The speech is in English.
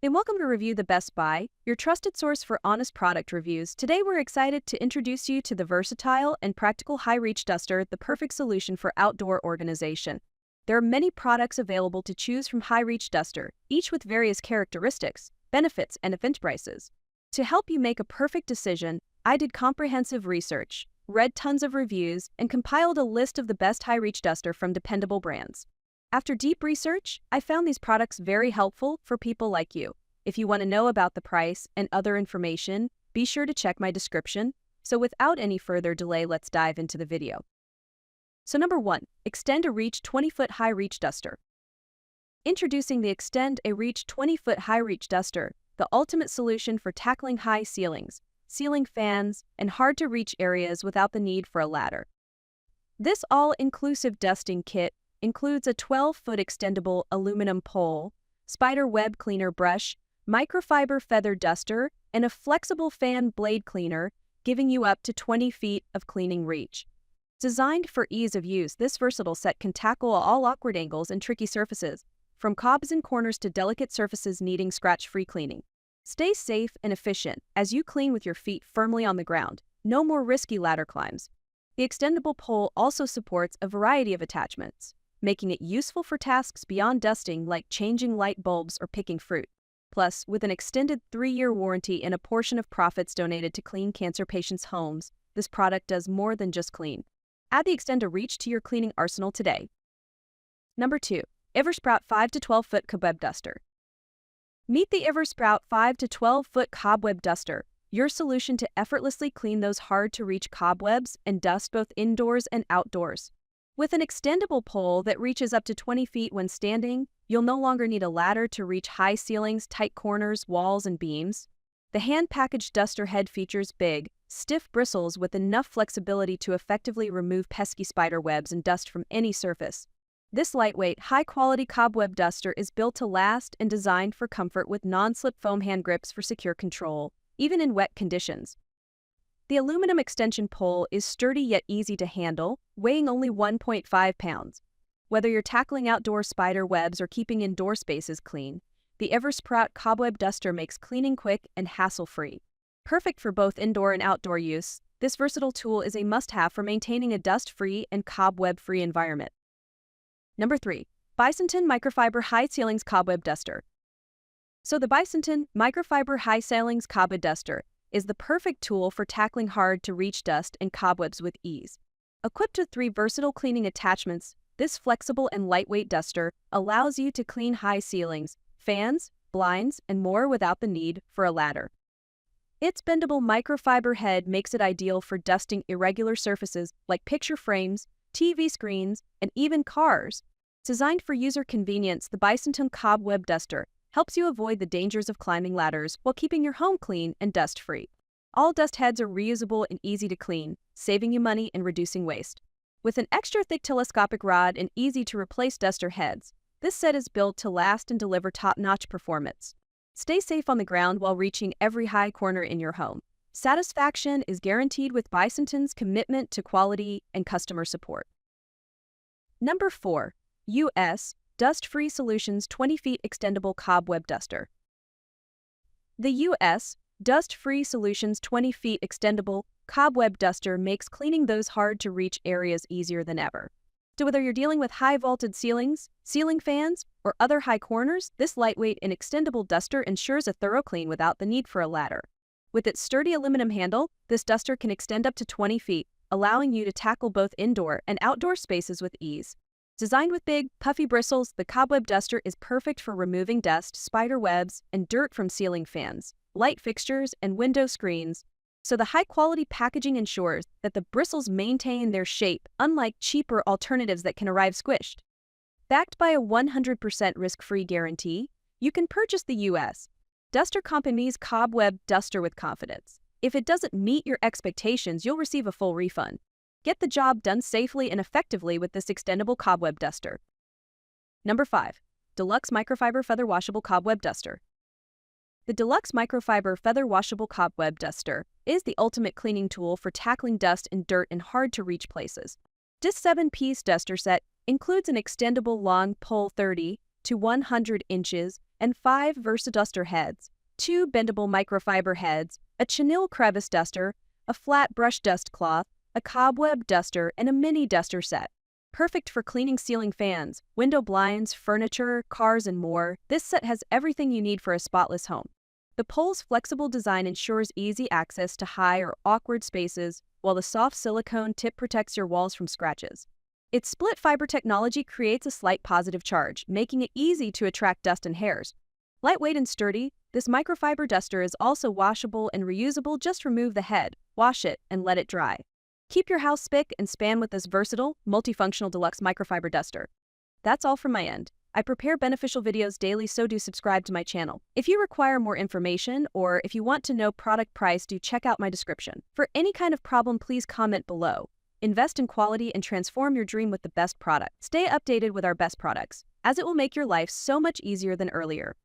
And welcome to Review the Best Buy, your trusted source for honest product reviews. Today we're excited to introduce you to the versatile and practical high-reach duster, the perfect solution for outdoor organization. There are many products available to choose from high-reach duster, each with various characteristics, benefits, and event prices. To help you make a perfect decision, I did comprehensive research, read tons of reviews, and compiled a list of the best high-reach duster from dependable brands. After deep research, I found these products very helpful for people like you. If you want to know about the price and other information, be sure to check my description. So without any further delay, let's dive into the video. So number 1, ExtendaReach 20-foot high-reach duster. Introducing the ExtendaReach 20-foot high-reach duster, the ultimate solution for tackling high ceilings, ceiling fans, and hard-to-reach areas without the need for a ladder. This all-inclusive dusting kit includes a 12-foot extendable aluminum pole, spider web cleaner brush, microfiber feather duster, and a flexible fan blade cleaner, giving you up to 20 feet of cleaning reach. Designed for ease of use, this versatile set can tackle all awkward angles and tricky surfaces, from cobs and corners to delicate surfaces needing scratch-free cleaning. Stay safe and efficient as you clean with your feet firmly on the ground. No more risky ladder climbs. The extendable pole also supports a variety of attachments, making it useful for tasks beyond dusting like changing light bulbs or picking fruit. Plus, with an extended 3-year warranty and a portion of profits donated to clean cancer patients' homes, this product does more than just clean. Add the ExtendaReach to your cleaning arsenal today. Number 2, EVERSPROUT 5 to 12-foot cobweb duster. Meet the EVERSPROUT 5 to 12-foot cobweb duster, your solution to effortlessly clean those hard-to-reach cobwebs and dust both indoors and outdoors. With an extendable pole that reaches up to 20 feet when standing, you'll no longer need a ladder to reach high ceilings, tight corners, walls, and beams. The hand-packaged duster head features big, stiff bristles with enough flexibility to effectively remove pesky spider webs and dust from any surface. This lightweight, high-quality cobweb duster is built to last and designed for comfort with non-slip foam hand grips for secure control, even in wet conditions. The aluminum extension pole is sturdy yet easy to handle, weighing only 1.5 pounds. Whether you're tackling outdoor spider webs or keeping indoor spaces clean, the EVERSPROUT cobweb duster makes cleaning quick and hassle-free. Perfect for both indoor and outdoor use, this versatile tool is a must-have for maintaining a dust-free and cobweb-free environment. Number 3, Buysenton Microfiber High Ceilings Cobweb Duster. So the Buysenton Microfiber High Ceilings Cobweb Duster is the perfect tool for tackling hard-to-reach dust and cobwebs with ease. Equipped with 3 versatile cleaning attachments, this flexible and lightweight duster allows you to clean high ceilings, fans, blinds, and more without the need for a ladder. Its bendable microfiber head makes it ideal for dusting irregular surfaces like picture frames, TV screens, and even cars. Designed for user convenience, the Buysenton Cobweb Duster helps you avoid the dangers of climbing ladders while keeping your home clean and dust-free. All dust heads are reusable and easy to clean, saving you money and reducing waste. With an extra thick telescopic rod and easy-to-replace duster heads, this set is built to last and deliver top-notch performance. Stay safe on the ground while reaching every high corner in your home. Satisfaction is guaranteed with Buysenton's commitment to quality and customer support. Number 4, US DustFree Solutions 20 feet Extendable Cobweb Duster. The US DustFree Solutions 20 feet Extendable Cobweb Duster makes cleaning those hard-to-reach areas easier than ever. So whether you're dealing with high-vaulted ceilings, ceiling fans, or other high corners, this lightweight and extendable duster ensures a thorough clean without the need for a ladder. With its sturdy aluminum handle, this duster can extend up to 20 feet, allowing you to tackle both indoor and outdoor spaces with ease. Designed with big, puffy bristles, the cobweb duster is perfect for removing dust, spider webs, and dirt from ceiling fans, light fixtures, and window screens. So the high-quality packaging ensures that the bristles maintain their shape, unlike cheaper alternatives that can arrive squished. Backed by a 100% risk-free guarantee, you can purchase the US Duster Company's Cobweb Duster with confidence. If it doesn't meet your expectations, you'll receive a full refund. Get the job done safely and effectively with this extendable cobweb duster. Number 5, DELUX Microfiber Feather Washable Cobweb Duster. The DELUX Microfiber Feather Washable Cobweb Duster is the ultimate cleaning tool for tackling dust and dirt in hard-to-reach places. This 7-piece duster set includes an extendable long pole 30 to 100 inches and 5 VersaDuster heads, 2 bendable microfiber heads, a chenille crevice duster, a flat brush dust cloth, a cobweb duster, and a mini duster set. Perfect for cleaning ceiling fans, window blinds, furniture, cars, and more, this set has everything you need for a spotless home. The pole's flexible design ensures easy access to high or awkward spaces, while the soft silicone tip protects your walls from scratches. Its split fiber technology creates a slight positive charge, making it easy to attract dust and hairs. Lightweight and sturdy, this microfiber duster is also washable and reusable. Just remove the head, wash it, and let it dry. Keep your house spick and span with this versatile, multifunctional deluxe microfiber duster. That's all from my end. I prepare beneficial videos daily, so do subscribe to my channel. If you require more information or if you want to know product price, do check out my description. For any kind of problem, please comment below. Invest in quality and transform your dream with the best product. Stay updated with our best products, as it will make your life so much easier than earlier.